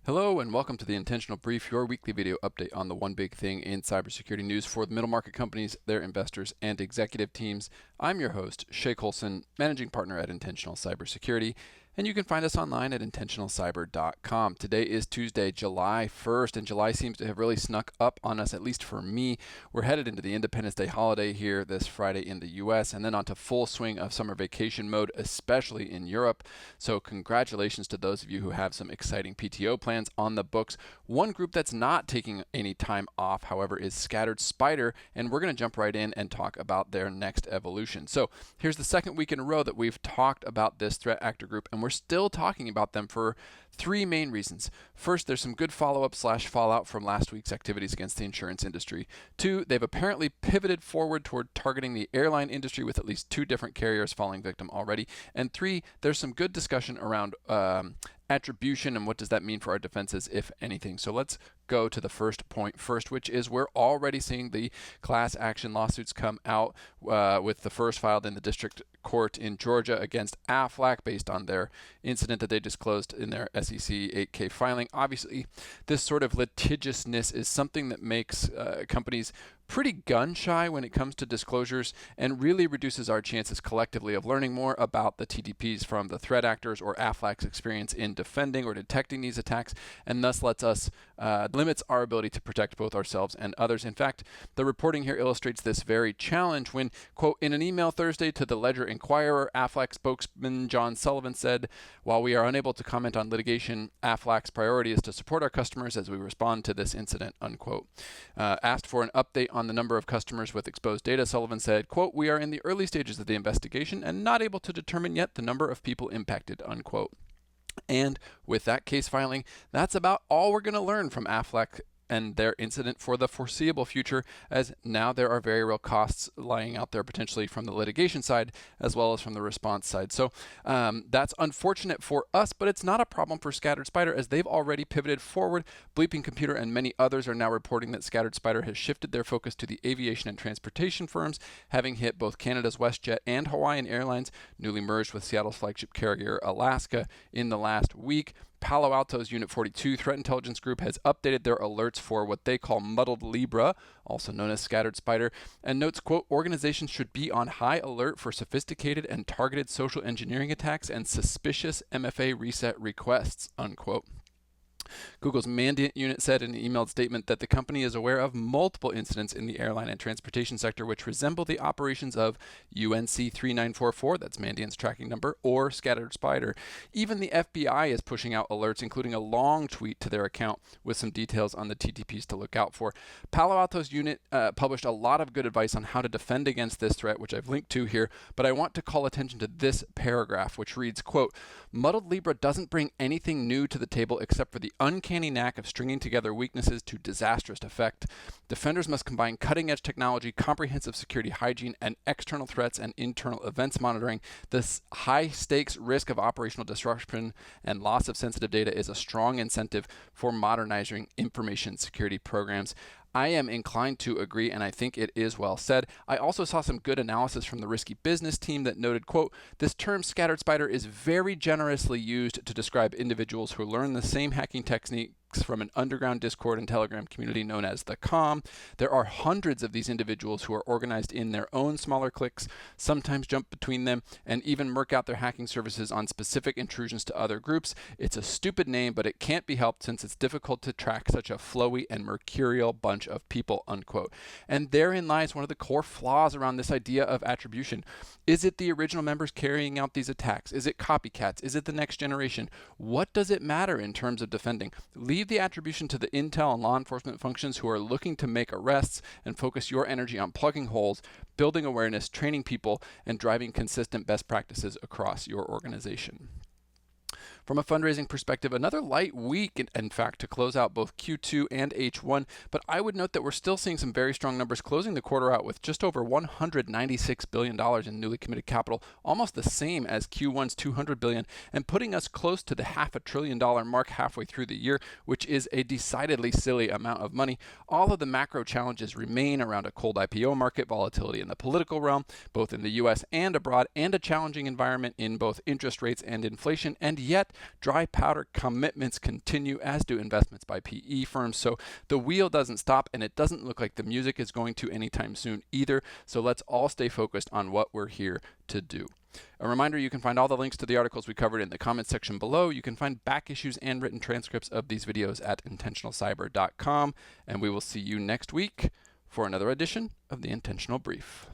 Hello and welcome to the Intentional Brief, your weekly video update on the one big thing in cybersecurity news for the middle market companies, their investors, and executive teams. I'm your host, Shay Colson, managing partner at Intentional Cybersecurity, and you can find us online at intentionalcyber.com. Today is Tuesday, July 1st, and July seems to have really snuck up on us, at least for me. We're headed into the Independence Day holiday here this Friday in the US, and then onto full swing of summer vacation mode, especially in Europe. So congratulations to those of you who have some exciting PTO plans on the books. One group that's not taking any time off, however, is Scattered Spider, and we're going to jump right in and talk about their next evolution. So here's the second week in a row that we've talked about this threat actor group, and we're still talking about them for three main reasons. First, there's some good follow-up/fallout from last week's activities against the insurance industry. Two, they've apparently pivoted forward toward targeting the airline industry with at least two different carriers falling victim already. And three, there's some good discussion around attribution and what does that mean for our defenses, if anything. So let's go to the first point first, which is we're already seeing the class action lawsuits come out, with the first filed in the district court in Georgia against Aflac based on their incident that they disclosed in their SEC 8K filing. Obviously, this sort of litigiousness is something that makes companies pretty gun shy when it comes to disclosures and really reduces our chances collectively of learning more about the TTPs from the threat actors or Aflac's experience in defending or detecting these attacks, and thus limits our ability to protect both ourselves and others. In fact, the reporting here illustrates this very challenge when, quote, in an email Thursday to the Ledger Inquirer, Aflac spokesman John Sullivan said, "While we are unable to comment on litigation, Aflac's priority is to support our customers as we respond to this incident," unquote. Asked for an update on the number of customers with exposed data, Sullivan said, quote, "We are in the early stages of the investigation and not able to determine yet the number of people impacted," unquote. And with that case filing, that's about all we're going to learn from Aflac and their incident for the foreseeable future, as now there are very real costs lying out there potentially from the litigation side as well as from the response side. So that's unfortunate for us, but it's not a problem for Scattered Spider as they've already pivoted forward. Bleeping Computer and many others are now reporting that Scattered Spider has shifted their focus to the aviation and transportation firms, having hit both Canada's WestJet and Hawaiian Airlines, newly merged with Seattle's flagship carrier Alaska in the last week. Palo Alto's Unit 42 threat intelligence group has updated their alerts for what they call muddled Libra, also known as Scattered Spider, and notes, quote, "Organizations should be on high alert for sophisticated and targeted social engineering attacks and suspicious MFA reset requests," unquote. Google's Mandiant unit said in an emailed statement that the company is aware of multiple incidents in the airline and transportation sector which resemble the operations of UNC 3944, that's Mandiant's tracking number, or Scattered Spider. Even the FBI is pushing out alerts, including a long tweet to their account with some details on the TTPs to look out for. Palo Alto's unit published a lot of good advice on how to defend against this threat, which I've linked to here, but I want to call attention to this paragraph, which reads, quote, "Muddled Libra doesn't bring anything new to the table except for the uncanny knack of stringing together weaknesses to disastrous effect. Defenders must combine cutting-edge technology, comprehensive security hygiene, and external threats and internal events monitoring. This high-stakes risk of operational disruption and loss of sensitive data is a strong incentive for modernizing information security programs." I am inclined to agree, and I think it is well said. I also saw some good analysis from the Risky Business team that noted, quote, "This term Scattered Spider is very generously used to describe individuals who learn the same hacking techniques from an underground Discord and Telegram community known as the Com. There are hundreds of these individuals who are organized in their own smaller cliques, sometimes jump between them, and even murk out their hacking services on specific intrusions to other groups. It's a stupid name, but it can't be helped since it's difficult to track such a flowy and mercurial bunch of people," unquote. And therein lies one of the core flaws around this idea of attribution. Is it the original members carrying out these attacks? Is it copycats? Is it the next generation? What does it matter in terms of defending? Leave the attribution to the intel and law enforcement functions who are looking to make arrests, and focus your energy on plugging holes, building awareness, training people, and driving consistent best practices across your organization. From a fundraising perspective, another light week, in fact, to close out both Q2 and H1, but I would note that we're still seeing some very strong numbers, closing the quarter out with just over $196 billion in newly committed capital, almost the same as Q1's $200 billion, and putting us close to the $500 billion mark halfway through the year, which is a decidedly silly amount of money. All of the macro challenges remain around a cold IPO market, volatility in the political realm, both in the US and abroad, and a challenging environment in both interest rates and inflation, and yet Dry powder commitments continue, as do investments by PE firms. So the wheel doesn't stop, and it doesn't look like the music is going to anytime soon either. So let's all stay focused on what we're here to do. A reminder, you can find all the links to the articles we covered in the comments section below. You can find back issues and written transcripts of these videos at intentionalcyber.com, and we will see you next week for another edition of the Intentional Brief.